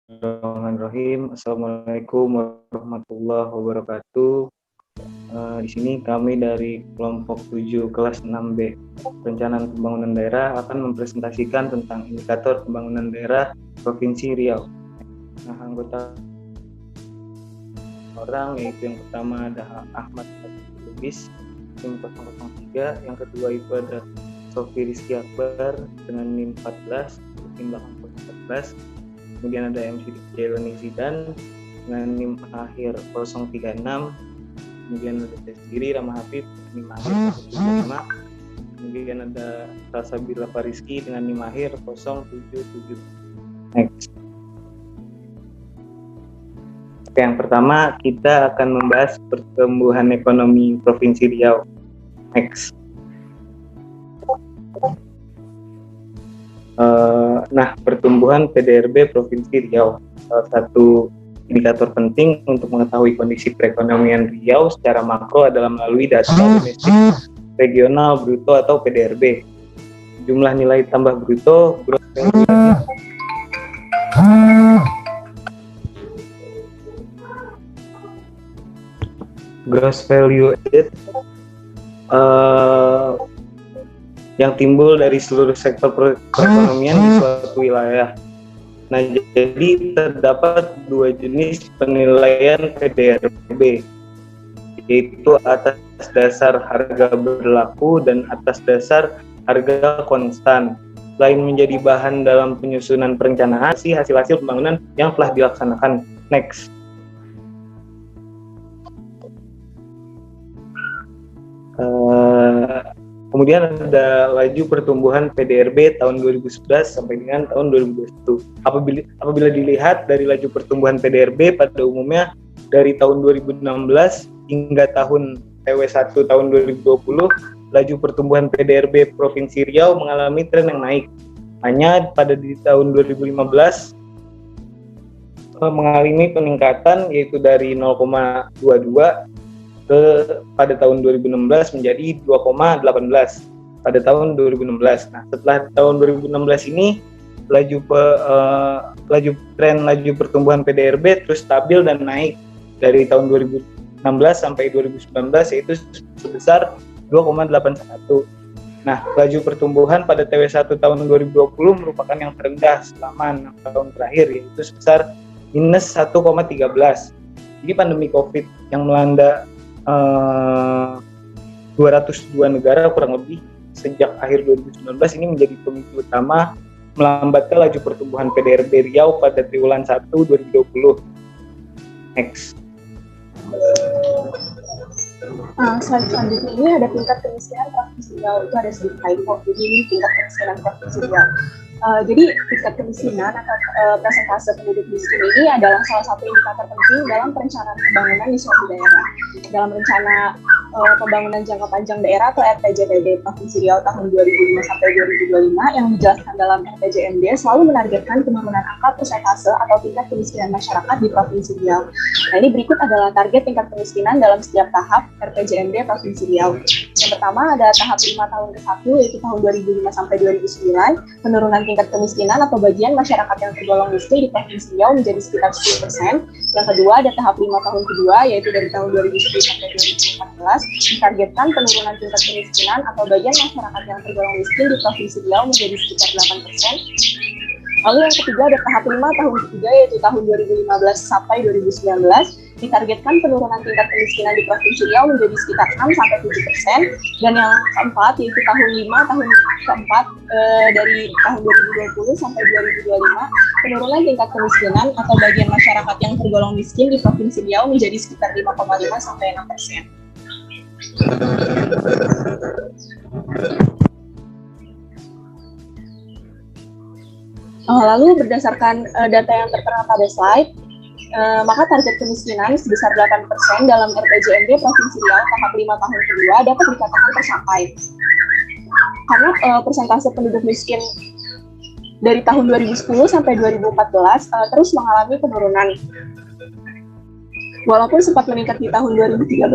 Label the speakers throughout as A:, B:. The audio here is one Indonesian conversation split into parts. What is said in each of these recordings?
A: Bismillahirrahmanirrahim. Assalamualaikum warahmatullahi wabarakatuh. Di sini kami dari kelompok 7 kelas 6B Perencanaan Pembangunan Daerah akan mempresentasikan tentang indikator pembangunan daerah Provinsi Riau. Nah, anggota orang yaitu yang pertama ada Ahmad Lubis NIM 003, yang kedua itu ada Sofi Rizky Akbar dengan NIM 14, tim belakang 14. Kemudian ada MC Jailani Zidan dengan NIM akhir 036. Kemudian ada saya sendiri Rama Habib NIM akhir 075. Kemudian ada Salsabila Fariski dengan NIM akhir 077. Next. Oke, yang pertama kita akan membahas pertumbuhan ekonomi Provinsi Riau. Next. Nah, pertumbuhan PDRB Provinsi Riau, salah satu indikator penting untuk mengetahui kondisi perekonomian Riau secara makro adalah melalui data domestik regional bruto atau PDRB. Jumlah nilai tambah bruto, gross value added yang timbul dari seluruh sektor perekonomian di suatu wilayah. Nah, jadi terdapat dua jenis penilaian PDRB, yaitu atas dasar harga berlaku dan atas dasar harga konstan. Selain menjadi bahan dalam penyusunan perencanaan, hasil-hasil pembangunan yang telah dilaksanakan. Next. Kemudian ada laju pertumbuhan PDRB tahun 2011 sampai dengan tahun 2021. Apabila dilihat dari laju pertumbuhan PDRB pada umumnya dari tahun 2016 hingga tahun TW1 tahun 2020, laju pertumbuhan PDRB Provinsi Riau mengalami tren yang naik. Hanya pada di tahun 2015 mengalami peningkatan yaitu dari 0,22 pada tahun 2016 menjadi 2,18 pada tahun 2016. Nah, setelah tahun 2016 ini laju pertumbuhan PDRB terus stabil dan naik dari tahun 2016 sampai 2019 yaitu sebesar 2,81. Nah, laju pertumbuhan pada TW1 tahun 2020 merupakan yang terendah selama 6 tahun terakhir, yaitu sebesar minus 1,13. Jadi pandemi COVID yang melanda 202 negara kurang lebih sejak akhir 2019 ini menjadi pemicu utama melambatkan laju pertumbuhan PDRB Riau pada triwulan 1 2020. Next.
B: Slide selanjutnya ini ada tingkat kemiskinan Provinsi Riau, itu ada sedikit typo, jadi ini tingkat kemiskinan Provinsi Riau. Jadi tingkat kemiskinan atau persentase penduduk miskin ini adalah salah satu indikator penting dalam perencanaan pembangunan di suatu daerah. Dalam rencana pembangunan jangka panjang daerah atau RPJMD Provinsi Riau tahun 2005 sampai 2025 yang dijelaskan dalam RPJMD selalu menargetkan penurunan angka persentase atau tingkat kemiskinan masyarakat di Provinsi Riau. Nah, ini berikut adalah target tingkat kemiskinan dalam setiap tahap RPJMD Provinsi Riau. Yang pertama ada tahap 5 tahun ke-1 yaitu tahun 2005 sampai 2009, penurunan tingkat kemiskinan atau bagian masyarakat yang tergolong miskin di Provinsi Riau menjadi sekitar 10%. Yang kedua ada tahap 5 tahun kedua yaitu dari tahun 2010 sampai 2014, ditargetkan penurunan tingkat kemiskinan atau bagian masyarakat yang tergolong miskin di Provinsi Riau menjadi sekitar 8%. Lalu yang ketiga ada tahap 5 tahun ketiga yaitu tahun 2015 sampai 2019, ditargetkan penurunan tingkat kemiskinan di Provinsi Riau menjadi sekitar 6-7%. Dan yang keempat yaitu tahun 5 tahun keempat dari tahun 2020 sampai 2025, penurunan tingkat kemiskinan atau bagian masyarakat yang tergolong miskin di Provinsi Riau menjadi sekitar 5,5 sampai 6%. Lalu berdasarkan data yang tertera pada slide, maka target kemiskinan sebesar 8% dalam RPJMD Provinsi Riau tahap 5 tahun kedua dapat dikatakan tercapai. Karena persentase penduduk miskin dari tahun 2010 sampai 2014 terus mengalami penurunan. Walaupun sempat meningkat di tahun 2013,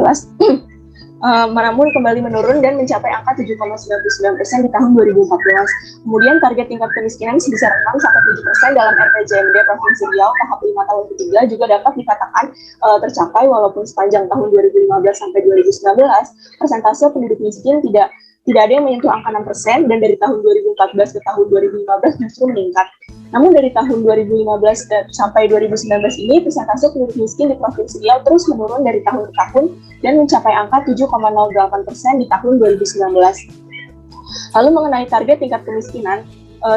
B: namun kembali menurun dan mencapai angka 7,99% di tahun 2014. Kemudian target tingkat kemiskinan sebesar 6-7% dalam RPJMD Provinsi Riau tahap 5 tahun ketiga juga dapat dikatakan tercapai walaupun sepanjang tahun 2015 sampai 2019 persentase penduduk miskin tidak ada yang menyentuh angka 6% dan dari tahun 2014 ke tahun 2015 justru meningkat. Namun dari tahun 2015 sampai 2019 ini persentase penduduk miskin di Provinsi Riau terus menurun dari tahun ke tahun dan mencapai angka 7,08% di tahun 2019. Lalu mengenai target tingkat kemiskinan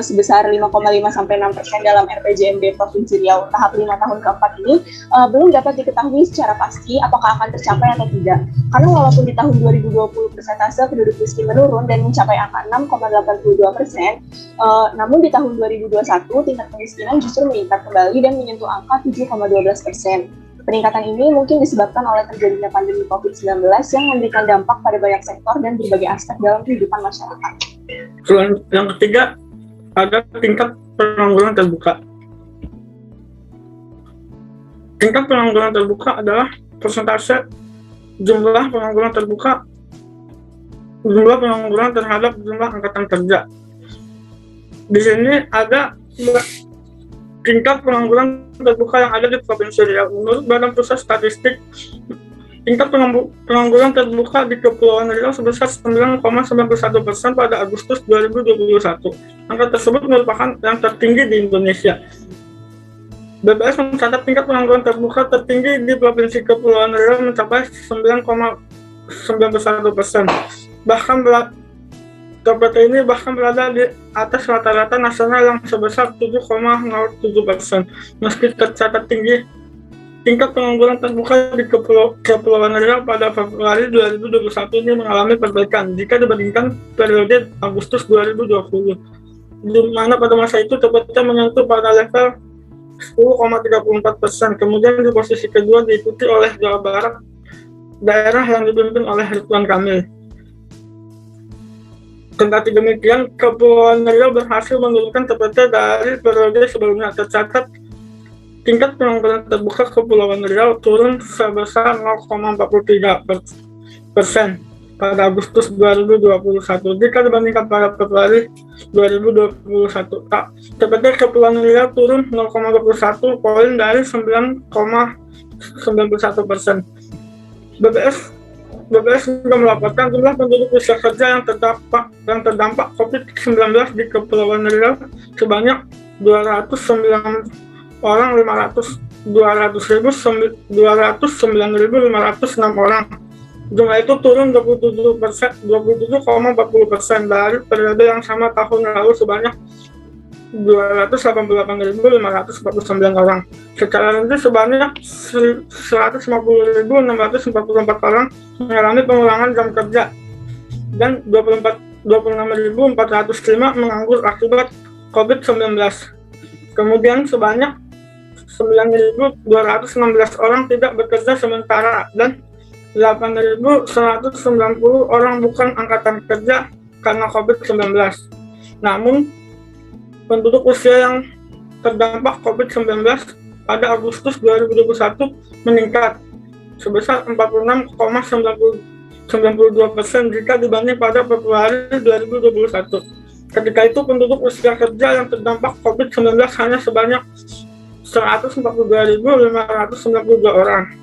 B: sebesar 5,5-6% dalam RPJMD Provinsi Riau tahap 5 tahun keempat ini belum dapat diketahui secara pasti apakah akan tercapai atau tidak. Karena walaupun di tahun 2020 persentase penduduk miskin menurun dan mencapai angka 6,82%, namun di tahun 2021 tingkat kemiskinan justru meningkat kembali dan menyentuh angka 7,12%. Peningkatan ini mungkin disebabkan oleh terjadinya pandemi COVID-19 yang memberikan dampak pada banyak sektor dan berbagai aspek dalam kehidupan masyarakat.
C: Yang ketiga, ada tingkat pengangguran terbuka. Tingkat pengangguran terbuka adalah persentase jumlah pengangguran terhadap jumlah angkatan kerja. Di sini ada tingkat pengangguran terbuka yang ada di Provinsi Riau. Menurut Badan Pusat Statistik, tingkat pengangguran terbuka di Kepulauan Riau sebesar 9,91% pada Agustus 2021. Angka tersebut merupakan yang tertinggi di Indonesia. BPS mencatat tingkat pengangguran terbuka tertinggi di Provinsi Kepulauan Riau mencapai 9,91%. TPT ini bahkan berada di atas rata-rata nasional yang sebesar 7,07%. Meski tercatat tinggi, tingkat pengangguran terbuka di Kepulauan Riau pada Februari 2021 ini mengalami perbaikan jika dibandingkan periode Agustus 2020, di mana pada masa itu TPT menyentuh pada level 10,34%. Kemudian di posisi kedua diikuti oleh Jawa Barat, daerah yang dipimpin oleh Ridwan Kamil. Kendati demikian, Kepulauan Riau berhasil menurunkan TPT dari periode sebelumnya. Tercatat tingkat pengangguran terbuka Kepulauan Riau turun sebesar 0,43% pada Agustus 2021 jika dibandingkan pada Februari 2021. TPT Kepulauan Riau turun 0,21 poin dari 9,91%. BPS juga melaporkan jumlah penduduk usia kerja yang terdampak COVID-19 di Kepulauan Riau sebanyak 209.506 orang. Jumlah itu turun 27,40% dari periode yang sama tahun lalu sebanyak 288.549 orang. Secara rinci sebanyak 150.644 orang mengalami pengurangan jam kerja dan 26.405 menganggur akibat COVID-19. Kemudian sebanyak 9.216 orang tidak bekerja sementara dan 8.190 orang bukan angkatan kerja karena COVID-19. Namun, penduduk usia yang terdampak COVID-19 pada Agustus 2021 meningkat sebesar 46,92% jika dibanding pada Februari 2021. Ketika itu, penduduk usia kerja yang terdampak COVID-19 hanya sebanyak 142.592 orang.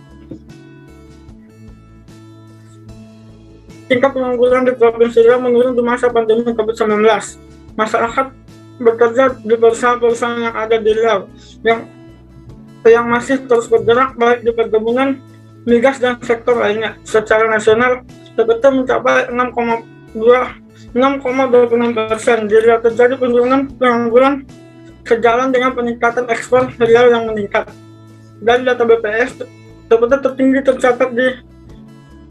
C: Tingkat pengangguran di Provinsi Riau menurun di masa pandemi COVID-19. Masyarakat bekerja di perusahaan-perusahaan yang ada di Riau yang masih terus bergerak baik di perkebunan, migas, dan sektor lainnya. Secara nasional, TPT mencapai 6,26%. Di Riau terjadi penurunan pengangguran sejalan dengan peningkatan ekspor Riau yang meningkat. Dari data BPS, TPT tertinggi tercatat di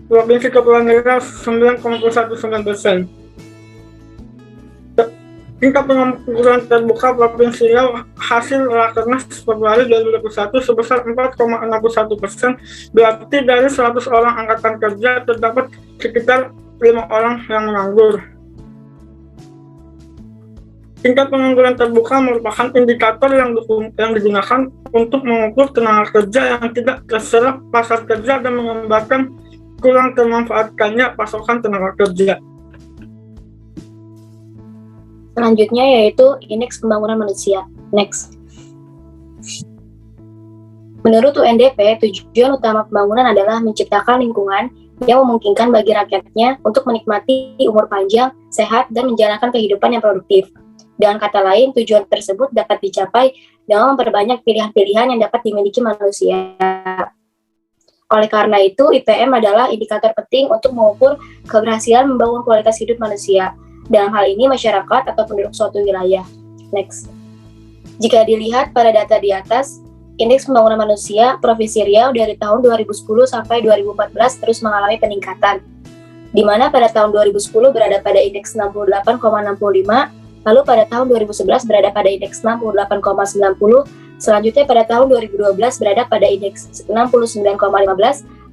C: Provinsi Kepulauan Riau 9,19%. Tingkat pengangguran terbuka Provinsi Riau hasil Rakernas Februari 2021 sebesar 4,61%. Berarti dari 100 orang angkatan kerja terdapat sekitar 5 orang yang menganggur. Tingkat pengangguran terbuka merupakan indikator yang digunakan untuk mengukur tenaga kerja yang tidak terserap pasar kerja dan mengembangkan kurang termanfaatkannya pasokan tenaga kerja.
D: Selanjutnya yaitu indeks pembangunan manusia. Next. Menurut UNDP, tujuan utama pembangunan adalah menciptakan lingkungan yang memungkinkan bagi rakyatnya untuk menikmati umur panjang, sehat, dan menjalankan kehidupan yang produktif. Dengan kata lain, tujuan tersebut dapat dicapai dengan memperbanyak pilihan-pilihan yang dapat dimiliki manusia. Oleh karena itu, IPM adalah indikator penting untuk mengukur keberhasilan membangun kualitas hidup manusia. Dalam hal ini, masyarakat atau penduduk suatu wilayah. Next. Jika dilihat pada data di atas, Indeks Pembangunan Manusia Provinsi Riau dari tahun 2010 sampai 2014 terus mengalami peningkatan, di mana pada tahun 2010 berada pada indeks 68,65, lalu pada tahun 2011 berada pada indeks 68,90, selanjutnya pada tahun 2012 berada pada indeks 69,15,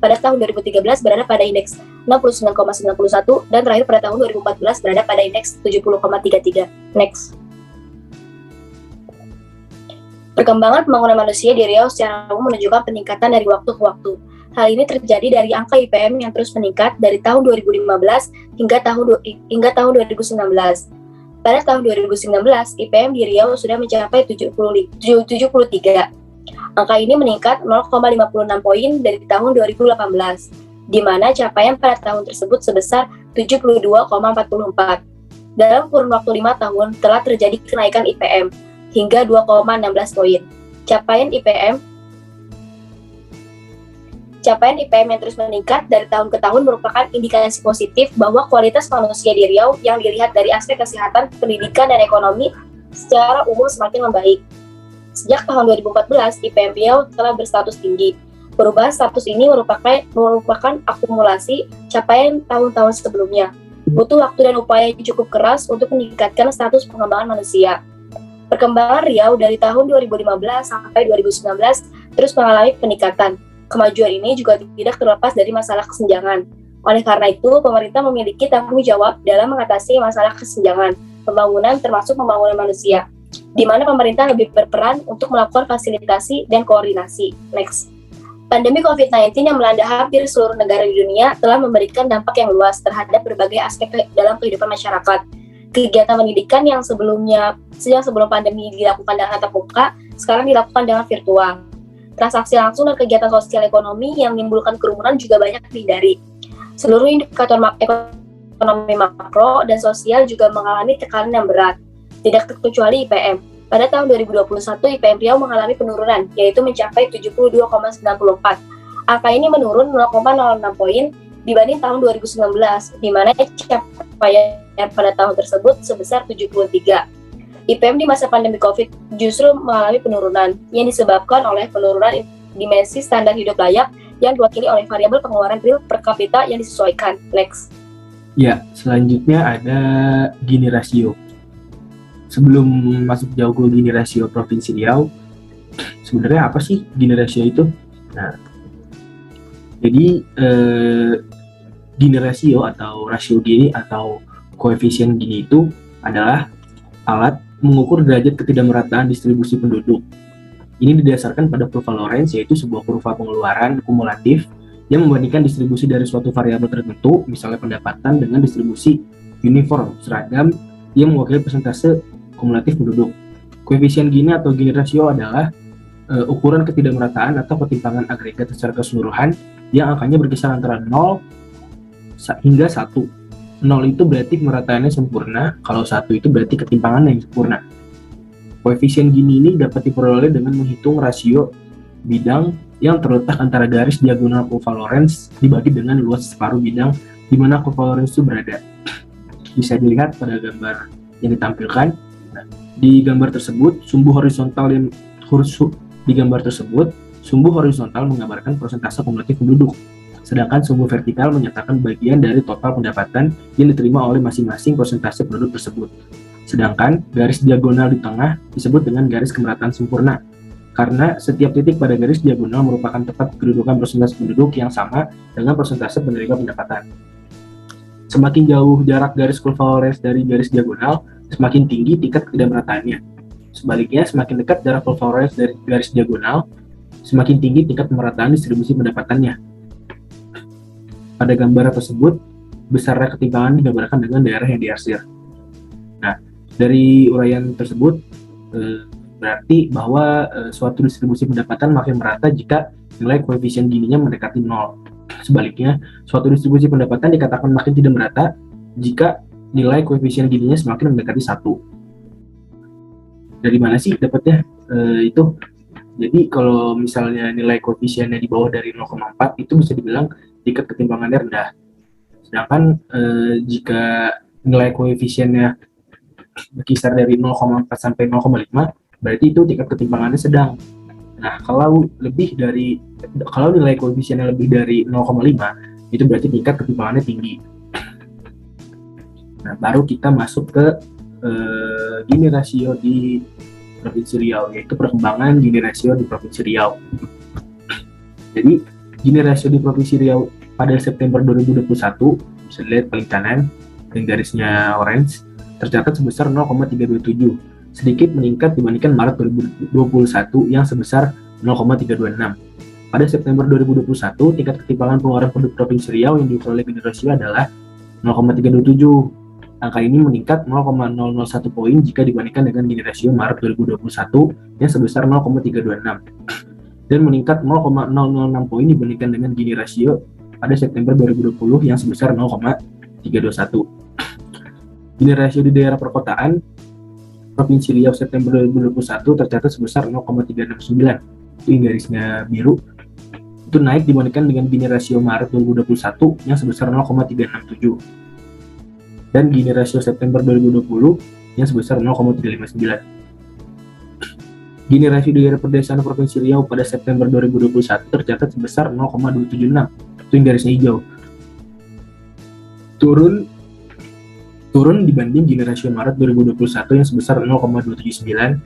D: pada tahun 2013 berada pada indeks 69,91, dan terakhir pada tahun 2014 berada pada indeks 70,33. Next. Perkembangan pembangunan manusia di Riau secara umum menunjukkan peningkatan dari waktu ke waktu. Hal ini terjadi dari angka IPM yang terus meningkat dari tahun 2015 hingga tahun 2019. Pada tahun 2019, IPM di Riau sudah mencapai 73. Angka ini meningkat 0,56 poin dari tahun 2018, di mana capaian pada tahun tersebut sebesar 72,44. Dalam kurun waktu 5 tahun telah terjadi kenaikan IPM hingga 2,16 poin. Capaian IPM yang terus meningkat dari tahun ke tahun merupakan indikasi positif bahwa kualitas manusia di Riau yang dilihat dari aspek kesehatan, pendidikan, dan ekonomi secara umum semakin membaik. Sejak tahun 2014, IPM Riau telah berstatus tinggi. Perubahan status ini merupakan akumulasi capaian tahun-tahun sebelumnya. Butuh waktu dan upaya yang cukup keras untuk meningkatkan status pengembangan manusia. Perkembangan Riau dari tahun 2015 sampai 2019 terus mengalami peningkatan. Kemajuan ini juga tidak terlepas dari masalah kesenjangan. Oleh karena itu, pemerintah memiliki tanggung jawab dalam mengatasi masalah kesenjangan pembangunan termasuk pembangunan manusia, di mana pemerintah lebih berperan untuk melakukan fasilitasi dan koordinasi. Next. Pandemi COVID-19 yang melanda hampir seluruh negara di dunia telah memberikan dampak yang luas terhadap berbagai aspek dalam kehidupan masyarakat. Kegiatan pendidikan yang sebelum pandemi dilakukan dengan tatap muka, sekarang dilakukan dengan virtual. Transaksi langsung dan kegiatan sosial ekonomi yang menimbulkan kerumunan juga banyak dihindari. Seluruh indikator ekonomi makro dan sosial juga mengalami tekanan yang berat, tidak terkecuali IPM. Pada tahun 2021, IPM Riau mengalami penurunan, yaitu mencapai 72,94. Angka ini menurun 0,06 poin dibanding tahun 2019, di mana capaian pada tahun tersebut sebesar 73. IPM di masa pandemi COVID justru mengalami penurunan yang disebabkan oleh penurunan dimensi standar hidup layak yang diwakili oleh variabel pengeluaran real per kapita yang disesuaikan. Next.
E: Ya, selanjutnya ada Gini rasio. Sebelum masuk jauh ke Gini rasio Provinsi Riau, sebenarnya apa sih Gini rasio itu? Nah, jadi Gini rasio atau rasio Gini atau koefisien Gini itu adalah alat mengukur derajat ketidakmerataan distribusi penduduk. Ini didasarkan pada kurva Lorenz, yaitu sebuah kurva pengeluaran kumulatif yang membandingkan distribusi dari suatu variabel tertentu, misalnya pendapatan, dengan distribusi uniform, seragam, yang mewakili persentase kumulatif penduduk. Koefisien Gini atau Gini rasio adalah ukuran ketidakmerataan atau ketimpangan agregat secara keseluruhan yang angkanya berkisar antara 0 hingga 1. 0 itu berarti kemerataannya sempurna, kalau 1 itu berarti ketimpangannya yang sempurna. Koefisien Gini ini dapat diperoleh dengan menghitung rasio bidang yang terletak antara garis diagonal kurva Lorenz dibagi dengan luas separuh bidang di mana kurva Lorenz itu berada. Bisa dilihat pada gambar yang ditampilkan. Nah, di gambar tersebut, sumbu horizontal menggambarkan persentase kumulatif penduduk. Sedangkan sumbu vertikal menyatakan bagian dari total pendapatan yang diterima oleh masing-masing persentase penduduk tersebut. Sedangkan garis diagonal di tengah disebut dengan garis kemerataan sempurna, karena setiap titik pada garis diagonal merupakan tempat kedudukan persentase penduduk yang sama dengan persentase penerima pendapatan. Semakin jauh jarak garis kurva Lorenz dari garis diagonal, semakin tinggi tingkat ketidakmerataannya. Sebaliknya, semakin dekat jarak kurva Lorenz dari garis diagonal, semakin tinggi tingkat pemerataan distribusi pendapatannya. pada gambar tersebut, besarnya ketimpangan digambarkan dengan daerah yang diarsir. Nah, dari uraian tersebut berarti bahwa suatu distribusi pendapatan makin merata jika nilai koefisien Gininya mendekati 0. Sebaliknya, suatu distribusi pendapatan dikatakan makin tidak merata jika nilai koefisien Gininya semakin mendekati 1. Dari mana sih dapatnya itu? Jadi kalau misalnya nilai koefisiennya di bawah dari 0,4 itu bisa dibilang tingkat ketimpangannya rendah. Sedangkan jika nilai koefisiennya berkisar dari 0,4 sampai 0,5, berarti itu tingkat ketimpangannya sedang. Nah, kalau nilai koefisiennya lebih dari 0,5, itu berarti tingkat ketimpangannya tinggi. Nah, baru kita masuk ke Gini rasio di Provinsi Riau, yaitu perkembangan Gini rasio di Provinsi Riau. Jadi, Gini rasio di Provinsi Riau pada September 2021, bisa dilihat paling kanan, yang garisnya orange, tercatat sebesar 0,327, sedikit meningkat dibandingkan Maret 2021 yang sebesar 0,326. Pada September 2021, tingkat ketimpangan pengeluaran penduduk Provinsi Riau yang diperoleh Gini rasio adalah 0,327. Angka ini meningkat 0,001 poin jika dibandingkan dengan Gini rasio Maret 2021 yang sebesar 0,326 dan meningkat 0,006 poin dibandingkan dengan Gini rasio pada September 2020 yang sebesar 0,321. Gini rasio di daerah perkotaan Provinsi Riau September 2021 tercatat sebesar 0,369. Itu yang garisnya biru. Itu naik dibandingkan dengan Gini rasio Maret 2021 yang sebesar 0,367. Dan Gini rasio September 2020 yang sebesar 0,359. Gini rasio di daerah pedesaan Provinsi Riau pada September 2021 tercatat sebesar 0,276. Itu yang garisnya hijau. Turun dibanding Gini rasio Maret 2021 yang sebesar 0,279,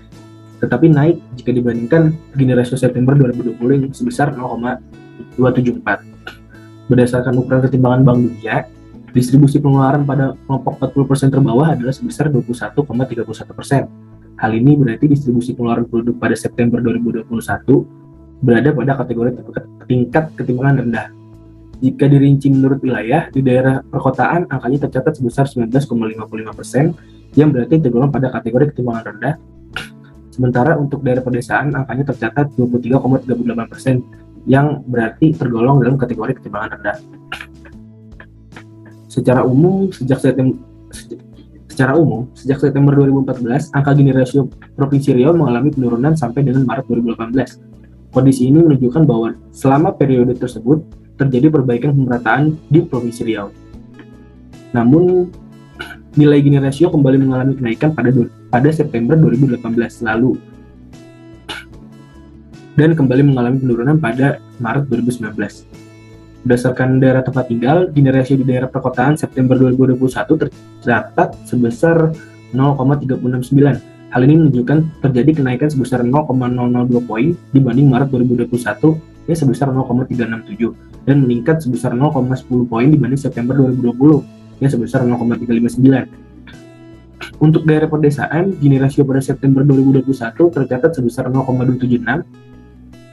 E: tetapi naik jika dibandingkan Gini rasio September 2020 yang sebesar 0,274. Berdasarkan ukuran ketimbangan Bank Dunia, distribusi pengeluaran pada kelompok 40% terbawah adalah sebesar 21,31%. Hal ini berarti distribusi pengeluaran penduduk pada September 2021 berada pada kategori tingkat ketimpangan rendah. Jika dirinci menurut wilayah, di daerah perkotaan angkanya tercatat sebesar 19,55%, yang berarti tergolong pada kategori ketimpangan rendah. Sementara untuk daerah pedesaan angkanya tercatat 23,38%, yang berarti tergolong dalam kategori ketimpangan rendah. Secara umum, sejak September 2014, angka Gini rasio Provinsi Riau mengalami penurunan sampai dengan Maret 2018. Kondisi ini menunjukkan bahwa selama periode tersebut terjadi perbaikan pemerataan di Provinsi Riau. Namun, nilai Gini rasio kembali mengalami kenaikan pada September 2018 lalu dan kembali mengalami penurunan pada Maret 2019. Berdasarkan daerah tempat tinggal, Gini rasio di daerah perkotaan September 2021 tercatat sebesar 0,369. Hal ini menunjukkan terjadi kenaikan sebesar 0,002 poin dibanding Maret 2021 yang sebesar 0,367 dan meningkat sebesar 0,10 poin dibanding September 2020 yang sebesar 0,359. Untuk daerah pedesaan, Gini rasio pada September 2021 tercatat sebesar 0,276,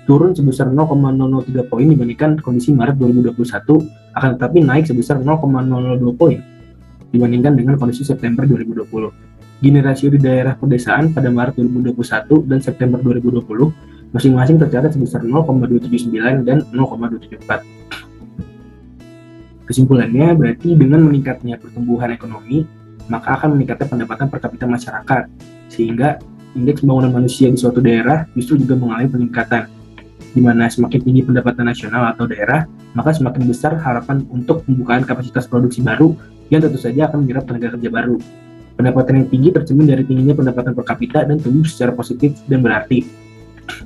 E: turun sebesar 0,003 poin dibandingkan kondisi Maret 2021, akan tetapi naik sebesar 0,002 poin dibandingkan dengan kondisi September 2020. Gini rasio di daerah pedesaan pada Maret 2021 dan September 2020 masing-masing tercatat sebesar 0,279 dan 0,274. Kesimpulannya berarti dengan meningkatnya pertumbuhan ekonomi, maka akan meningkatnya pendapatan per kapita masyarakat, sehingga indeks pembangunan manusia di suatu daerah justru juga mengalami peningkatan, di mana semakin tinggi pendapatan nasional atau daerah, maka semakin besar harapan untuk pembukaan kapasitas produksi baru yang tentu saja akan menyerap tenaga kerja baru. Pendapatan yang tinggi tercermin dari tingginya pendapatan per kapita dan tumbuh secara positif dan berarti.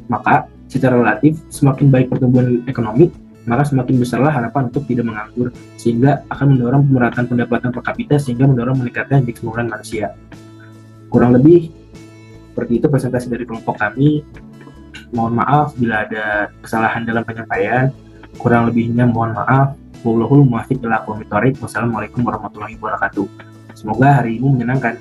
E: Maka, secara relatif, semakin baik pertumbuhan ekonomi, maka semakin besarlah harapan untuk tidak menganggur, sehingga akan mendorong pemerataan pendapatan per kapita sehingga mendorong meningkatnya indeks pembangunan manusia. Kurang lebih seperti itu presentasi dari kelompok kami. Mohon maaf bila ada kesalahan dalam penyampaian. Kurang lebihnya mohon maaf. Wallahul muwaffiq ila aqwamit thoriq. Wassalamualaikum warahmatullahi wabarakatuh. Semoga hari ini menyenangkan.